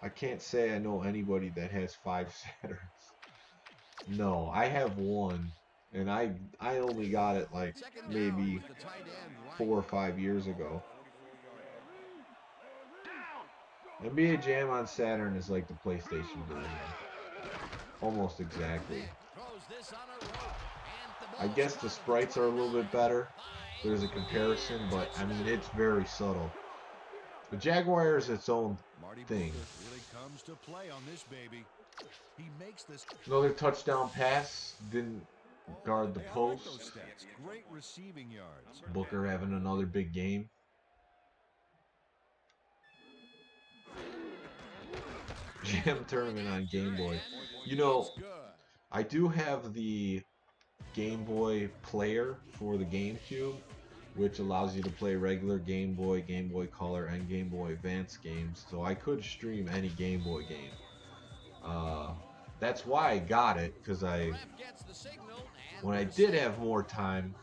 A: I can't say I know anybody that has 5 Saturns. No, I have one, and I only got it like maybe 4 or 5 years ago. NBA Jam on Saturn is like the PlayStation version. Almost exactly. I guess the sprites are a little bit better. There's a comparison, but I mean, it's very subtle. The Jaguar is its own thing.
C: Really comes to play on this baby. He makes this
A: Another touchdown pass. Didn't guard the post.
C: great receiving yards.
A: Booker having another big game. Jam tournament on Game Boy. You know, I do have the Game Boy player for the GameCube, which allows you to play regular Game Boy, Game Boy Color, and Game Boy Advance games. So I could stream any Game Boy game. That's why I got it, because when I did have more time,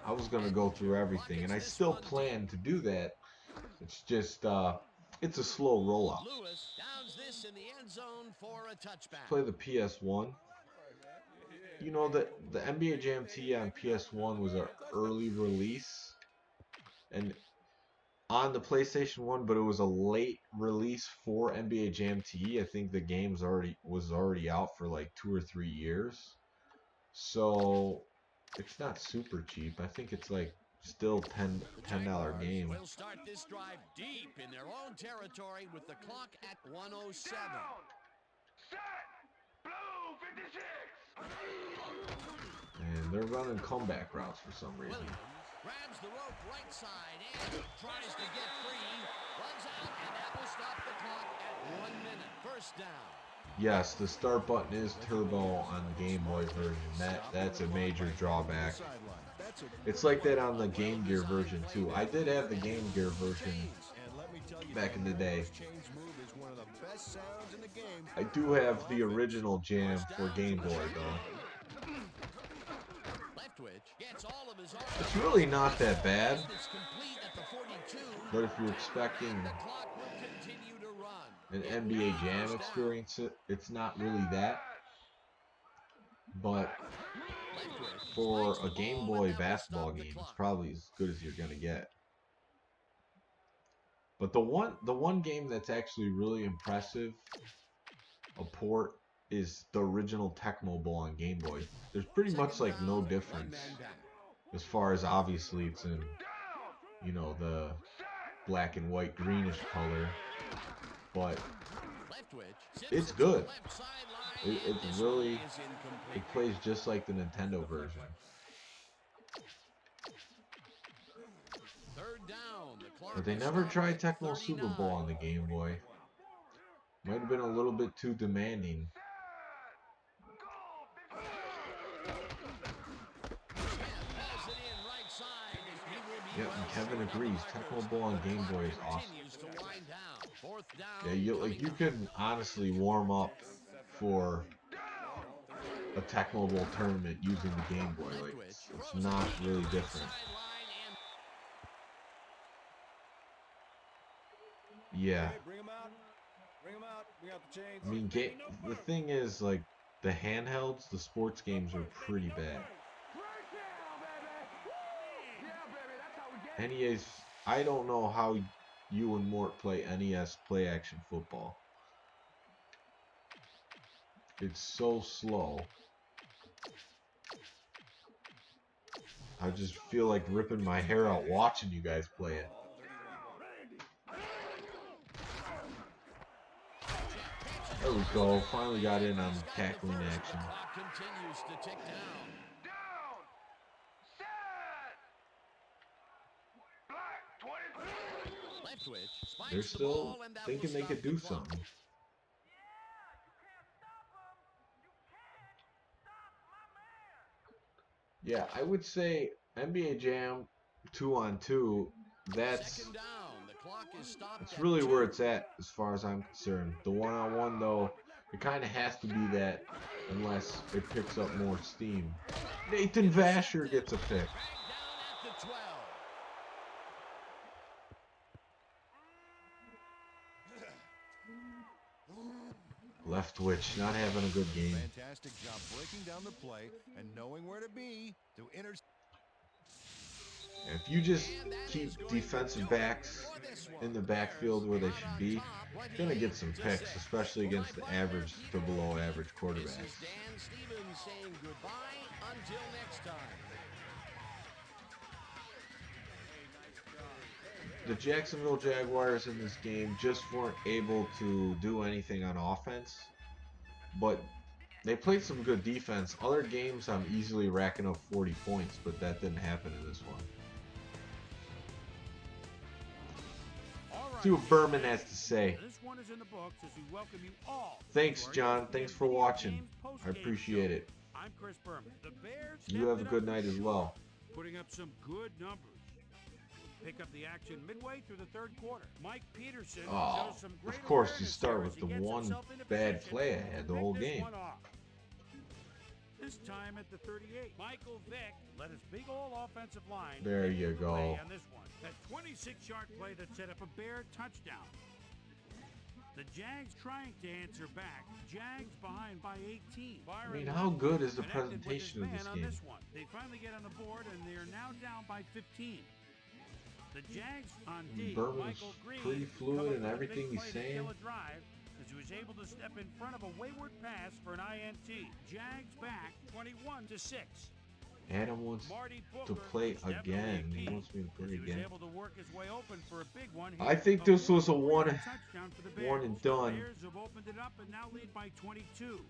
A: I was going to go through everything, and I still plan to do that. It's just, it's a slow rollout. Play the PS1. You know, the NBA Jam T on PS1 was an early release, and on the PlayStation 1, but it was a late release for NBA Jam T. I think the game was already out for like 2 or 3 years. So it's not super cheap. I think it's like still $10 game.
B: Will start this drive deep in their own territory with the clock at 107.
A: And they're running comeback routes for some reason.
B: Grabs the rope right side and tries to get free. Runs out, and that will stop the clock at 1 minute. First down.
A: Yes, the start button is turbo on the Game Boy version. That's a major drawback. It's like that on the Game Gear version too. I did have the Game Gear version back in the day. I do have the original Jam for Game Boy though. It's really not that bad, but if you're expecting an NBA Jam experience, it's not really that. But for a Game Boy basketball game, it's probably as good as you're gonna get. But the one game that's actually really impressive, a port, is the original Tecmo Bowl on Game Boy. There's pretty much like no difference as far as obviously it's in, you know, the black and white greenish color, but it's good. It's really, it plays just like the Nintendo version. But they never tried Tecmo Super Bowl on the Game Boy. Might have been a little bit too demanding. Yep, and Kevin agrees. Tecmo Bowl on Game Boy is awesome. Yeah, you could honestly warm up for a Tecmo Bowl tournament using the Game Boy. Like, it's not really different. Yeah. I mean, the thing is, like, the handhelds, the sports games are pretty bad. NES, I don't know how you and Mort play NES play action football. It's so slow. I just feel like ripping my hair out watching you guys play it. There we go. Finally got in on the tackling action. They're still thinking they could do something. Yeah, I would say NBA Jam 2-on-2, that's
B: clock is stopped.
A: That's
B: at
A: really
B: 2.
A: where it's at as far as I'm concerned. The one-on-one, though, it kind of has to be that unless it picks up more steam. Nathan Vasher gets a pick.
B: Dragged down at the 12.
A: Leftwich not having a good game.
C: Fantastic job breaking down the play and knowing where to be to intercept.
A: And if you just keep defensive backs in the backfield where they should be, you're going to get some picks, especially against the average to below average
B: This
A: quarterbacks.
B: is Dan Stevens saying goodbye until next time.
A: The Jacksonville Jaguars in this game just weren't able to do anything on offense, but they played some good defense. Other games I'm easily racking up 40 points, but that didn't happen in this one. See what Berman has to say.
F: This one is in the books as we welcome you all.
A: Thanks,
F: to our
A: John.
F: ESPN
A: Thanks for
F: Video
A: watching.
F: Games
A: I
F: Postgame
A: appreciate
F: Show.
A: it.
F: I'm Chris Berman. The Bears
A: You have a
F: stepping
A: good
F: up
A: night as well.
F: putting up some good numbers. Pick up the action midway through the third quarter. Mike Peterson
A: Oh,
F: shows some great
A: of course you
F: awareness
A: start
F: there
A: with
F: as
A: the
F: he gets
A: one
F: himself into
A: bad
F: position
A: play I
F: to
A: had the
F: pick
A: whole
F: this
A: game.
F: one off. This time at the 38, Michael Vick led his big old offensive line.
A: There you
F: make the play
A: go.
F: On this one, that 26-yard play that set up a Bear touchdown. The Jags trying to answer back. Jags behind by 18.
A: I mean, how good is the
F: Connected with
A: presentation of
F: his
A: this
F: man on
A: game?
F: this one. They finally get on the board, and they are now down by 15. The Jags on D.
A: Berman's
F: Michael Green
A: pretty fluid
F: come up
A: in
F: with a
A: everything
F: big
A: he's
F: play to
A: saying.
F: kill a drive as he was able to step in front of a wayward pass for an INT. Jags back 21-6.
A: Adam wants
F: Marty
A: to
F: Booker
A: play
F: is definitely
A: again.
F: a
A: He
F: key,
A: wants me to
F: as
A: play
F: he was
A: again.
F: able to work his way open for a big one.
A: I think this was a one
F: touchdown for the Bears.
A: and done.
F: The Bears have opened it up and now lead by 22.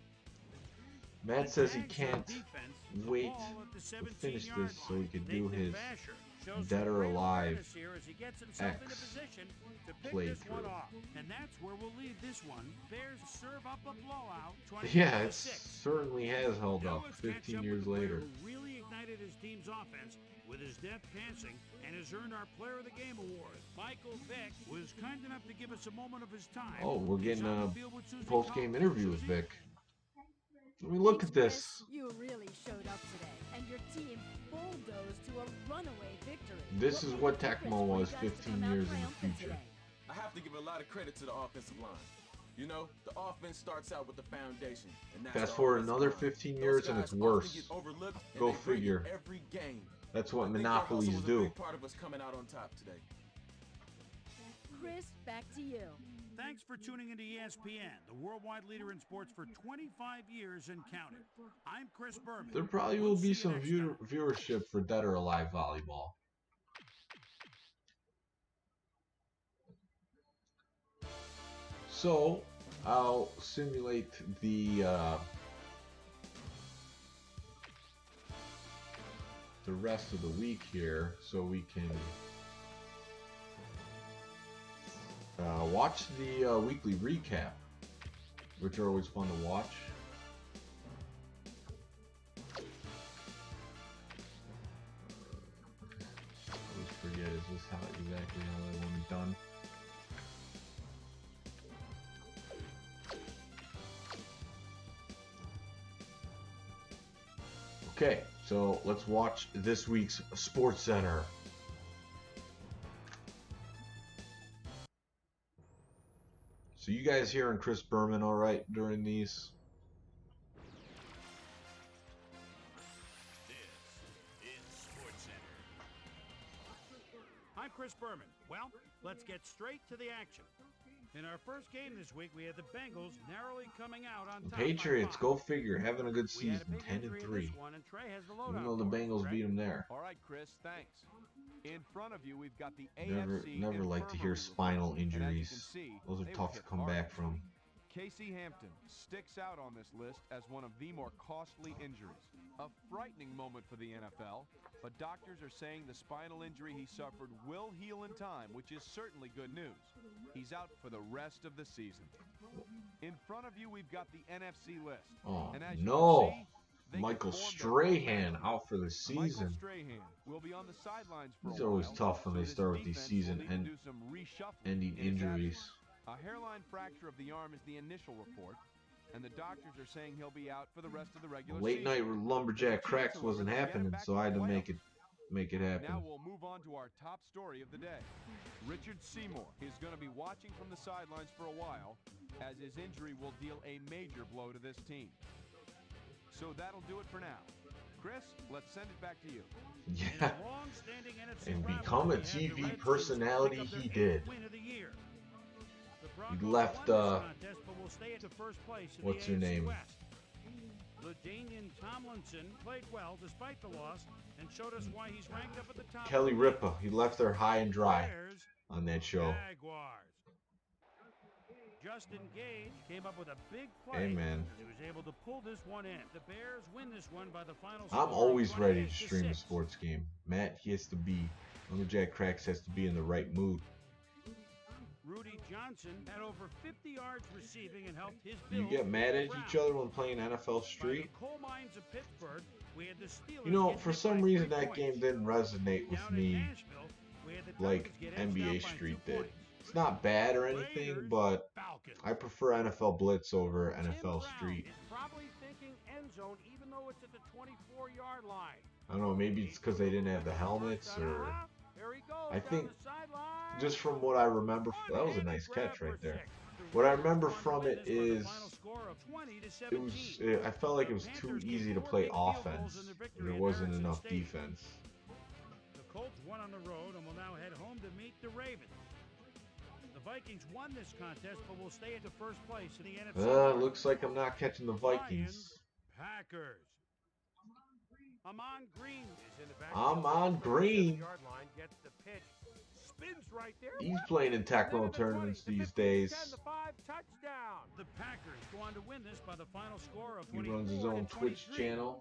A: Matt says he
F: Jags on
A: can't
F: defense, the
A: wait
F: ball at the
A: to finish
F: 17-yard
A: this so he
F: line.
A: could do
F: Nathan
A: his
F: Vasher shows
A: Dead
F: some
A: or
F: great
A: Alive
F: awareness here as he gets himself into
A: X
F: position to pick this one
A: playthrough.
F: off. And that's where we'll leave this one. Bears serve up a blowout.
A: Yeah, it
F: 21-6.
A: certainly has held
F: Now
A: up
F: let's catch
A: 15
F: up
A: years
F: with the player
A: later.
F: who really ignited his team's offense with his deft passing and has earned our Player of the Game award. Michael Vick was kind enough to give us a moment of his time.
A: Oh, we're
F: He's
A: getting
F: on
A: a
F: the field with Susie
A: post-game
F: Collins.
A: interview with
F: Susie?
A: Vic. Let me look
D: Thanks,
A: at this.
D: Chris. You really showed up today, and your team bulldozed to a runaway victory.
A: This is
D: will
A: what
D: the difference
A: Tecmo
D: for you
A: was
D: guys to
A: 15
D: come out
A: years in the
D: triumphant
A: future.
D: today?
E: I have to give a lot of credit to the offensive line. You know, the offense starts out with the foundation. And that's
A: Fast
E: the
A: forward
E: offensive
A: another
E: line.
A: 15
E: Those
A: years and
E: guys
A: it's
E: often
A: worse.
E: get overlooked, and
A: Go
E: they bring it
A: figure.
E: every game.
A: That's what
E: I think their hustle
A: monopolies
E: was a
A: do.
E: big part of us coming out on top today.
D: Chris, back to you.
F: Thanks for tuning into ESPN, the worldwide leader in sports for 25 years and counting. I'm Chris Berman.
A: There probably
F: We'll
A: will be
F: see you
A: some
F: next time.
A: viewership for Dead or Alive volleyball. So, I'll simulate the rest of the week here so we can watch the weekly recap, which are always fun to watch. I always forget, is this how exactly how I want it done? Okay, so let's watch this week's Sports Center. So you guys hearing Chris Berman all right during these?
F: This is Sports Center. I'm Chris Berman. Well, let's get straight to the action. In our first game this week, we had the Bengals narrowly coming out on
A: The
F: top by
A: Patriots,
F: 5.
A: go figure, having a good
F: We had a
A: season,
F: big
A: 10
F: injury
A: and
F: in
A: 3.
F: this one, and Trey has the
A: Even
F: lowdown
A: though the
F: for us.
A: Bengals
F: Trey?
A: beat them there.
G: All right, Chris, thanks. In front of you, we've got the
A: Never
G: AFC
A: like to hear
G: infirmary
A: spinal
G: report. And as you
A: injuries.
G: can see,
A: Those are
G: they were
A: tough to
G: hit
A: come
G: hard.
A: back from.
G: Casey Hampton sticks out on this list as one of the more costly injuries. A frightening moment for the NFL, but doctors are saying the spinal injury he suffered will heal in time, which is certainly good news. He's out for the rest of the season. In front of you, we've got the NFC list.
A: Oh,
G: And as you
A: no.
G: can see,
A: Michael Strahan out for the
G: Michael
A: season.
G: Strahan will be on the sidelines for
A: It's
G: a
A: always
G: while,
A: tough when
G: so
A: they
G: this
A: start with these
G: defense will
A: season
G: need to do some reshuffling
A: ending
G: in its
A: injuries.
G: absence. A hairline fracture of the arm is the initial report, and the doctors are saying he'll be out for the rest of the regular
A: Late
G: season.
A: night lumberjack cracks wasn't happening, so I had to make it happen.
G: Now we'll move on to our top story of the day. Richard Seymour is going to be watching from the sidelines for a while, as his injury will deal a major blow to this team. So that'll do it for now. Chris, let's send it back to you.
A: Yeah, and become a TV personality he did. He left, what's her name?
F: LaDainian Tomlinson played well despite the loss and showed us why he's ranked up at the top.
A: Kelly Ripa, he left her high and dry on that show.
F: Jaguars. Justin Gage came up with a big play.
A: Hey, man.
F: He was able to pull this one in. The Bears win this one by the final
A: I'm
F: score
A: always
F: of
A: ready to
F: 28-6.
A: stream a sports game. Matt, he has to be, Lumberjack Cracks has to be in the right mood.
F: Rudy Johnson had over 50 yards receiving and helped his
A: You
F: Bills
A: get mad at
F: beat the
A: each other when playing NFL
F: Browns.
A: Street?
F: By the coal mines of Pittsburgh, we had the Steelers
A: You know,
F: get
A: for
F: hit
A: some
F: by
A: reason
F: 3
A: that
F: points.
A: game didn't resonate with
F: Down in
A: me
F: Nashville, we had the
A: like
F: Titans get edged
A: NBA
F: out by
A: Street
F: 2
A: did.
F: points.
A: It's not bad or anything,
F: Raiders,
A: but
F: Falcons.
A: I prefer NFL Blitz over
F: Tim
A: NFL
F: Brown
A: Street.
F: is probably thinking end zone even though it's at the 24-yard line.
A: I don't know, maybe it's because they didn't have the helmets, or
F: Here he goes
A: I
F: down
A: think
F: the sideline.
A: just from what I remember, that was a nice catch right there. What I remember from it is it was, I felt like it was too easy to play offense, and there wasn't enough defense.
F: The Colts won on the road and will now head home to meet the Ravens. The Vikings won this contest but will stay at the first place in the NFC.
A: Looks like I'm not catching the Vikings.
F: Packers. Amon Green is in the back.
A: Amon Green.
F: Yard line, gets the pitch. Spins right there.
A: He's playing in Tecmo tournaments these days.
F: Touchdown. The Packers go on to win this by the final score of
A: He runs his own Twitch channel.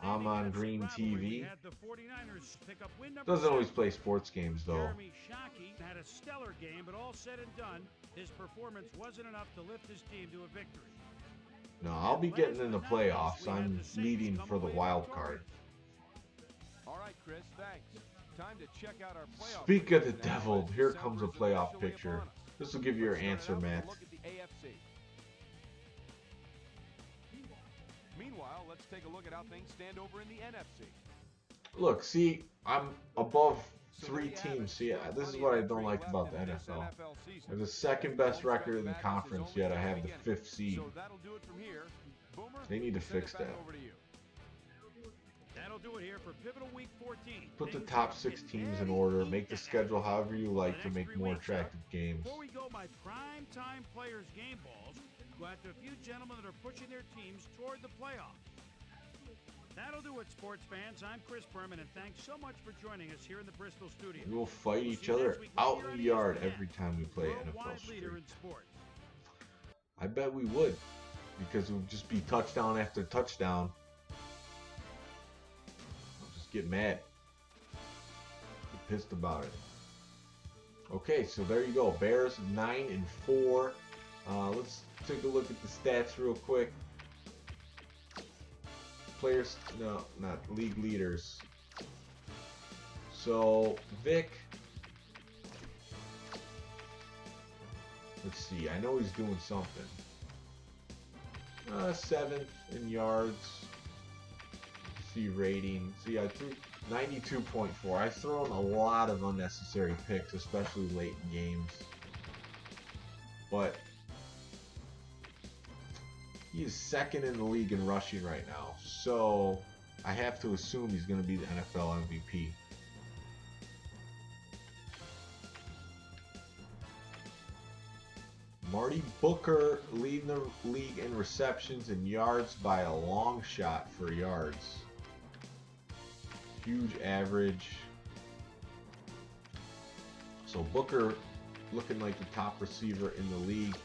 F: I'm
A: on Green TV.
F: Doesn't
A: Doesn't always play sports games though.
F: Jeremy Shockey had a stellar game, but all said and done, his performance wasn't enough to lift his team to a victory.
A: No, I'll be getting in the playoffs. I'm leading for the wild card.
G: All right, Chris, thanks. Time to check out our playoff.
A: Speak of the
G: picture now,
A: devil,
G: as
A: here
G: December
A: comes a
G: is
A: playoff
G: officially
A: picture.
G: upon us.
A: This will give you your
G: Let's start
A: answer,
G: out with a
A: Matt.
G: look at the AFC. Meanwhile, let's take a look at how things stand over in the NFC.
A: Look, see, I'm above 3 teams. See, this is what I don't like about the NFL. I have the second best record in the conference, yet I have the 5th seed.
G: So that'll do it from here. Boomer,
A: They need to
G: send it
A: fix
G: back
A: that.
G: over to you.
F: That'll do it here for Pivotal Week 14.
A: Put the top 6 teams in order. Make the schedule however you like to make more attractive games.
F: Before we go, my prime time players' game balls go out to a few gentlemen that are pushing their teams toward the playoffs. That'll do it, sports fans. I'm Chris Berman, and thanks so much for joining us here in the Bristol studio.
A: We will fight each other out in the yard every time we play NFL
F: Worldwide
A: Street.
F: leader in sports.
A: I bet we would, because it would just be touchdown after touchdown. I'll just get mad. Get pissed about it. Okay, so there you go. Bears 9-4. Let's take a look at the stats real quick. Players, no, not league leaders. So Vic, let's see. I know he's doing something. 7th in yards. See rating. See, I threw 92.4. I've thrown a lot of unnecessary picks, especially late in games. But he is 2nd in the league in rushing right now. So I have to assume he's going to be the NFL MVP. Marty Booker leading the league in receptions and yards by a long shot for yards. Huge average. So Booker looking like the top receiver in the league.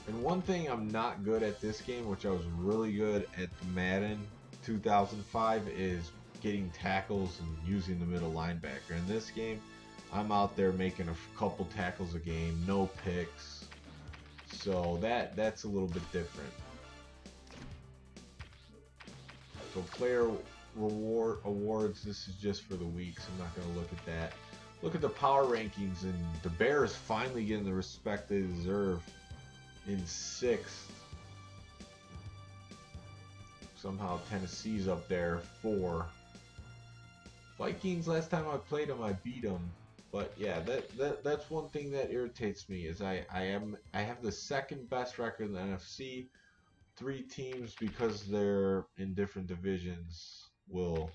A: And one thing I'm not good at this game, which I was really good at Madden 2005, is getting tackles and using the middle linebacker. In this game, I'm out there making a couple tackles a game, no picks. So that's a little bit different. So player reward awards, this is just for the week, so I'm not going to look at that. Look at the power rankings, and the Bears finally getting the respect they deserve in 6th. Somehow Tennessee's up there 4. Vikings, last time I played them, I beat them. But yeah, that's one thing that irritates me is I have the 2nd best record in the NFC. 3 teams, because they're in different divisions, will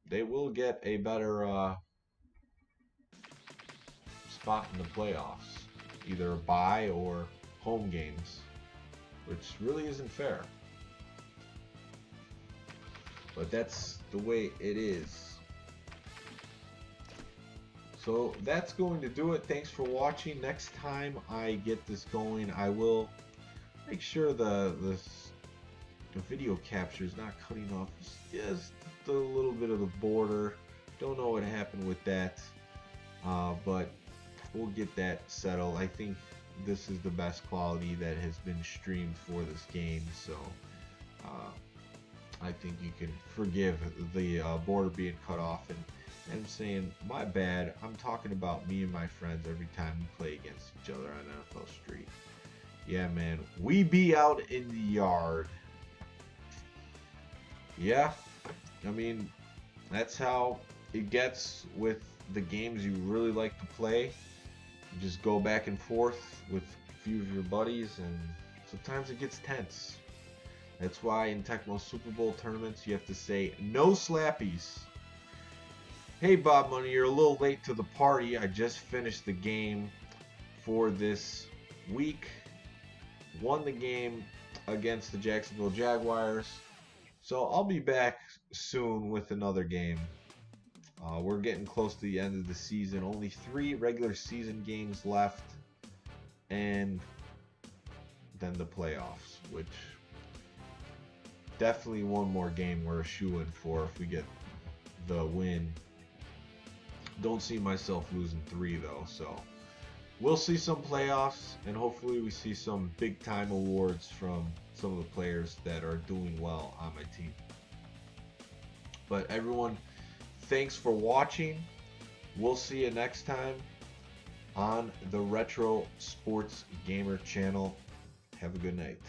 A: get a better spot in the playoffs, either a bye or home games, which really isn't fair. But that's the way it is. So that's going to do it. Thanks for watching. Next time I get this going, I will make sure the video capture is not cutting off just a little bit of the border. Don't know what happened with that, but we'll get that settled. I think this is the best quality that has been streamed for this game, so I think you can forgive the border being cut off. And I'm saying, my bad. I'm talking about me and my friends every time we play against each other on NFL Street. Yeah, man, we be out in the yard. Yeah, I mean, that's how it gets with the games you really like to play. You just go back and forth with a few of your buddies, and sometimes it gets tense. That's why in Tecmo Super Bowl tournaments, you have to say, no slappies. Hey, Bob Money, you're a little late to the party. I just finished the game for this week. Won the game against the Jacksonville Jaguars. So I'll be back soon with another game. We're getting close to the end of the season. Only 3 regular season games left. And then the playoffs, which definitely one more game we're shoo-in for if we get the win. Don't see myself losing 3 though, so we'll see some playoffs, and hopefully we see some big time awards from some of the players that are doing well on my team. But everyone, thanks for watching. We'll see you next time on the Retro Sports Gamer channel. Have a good night.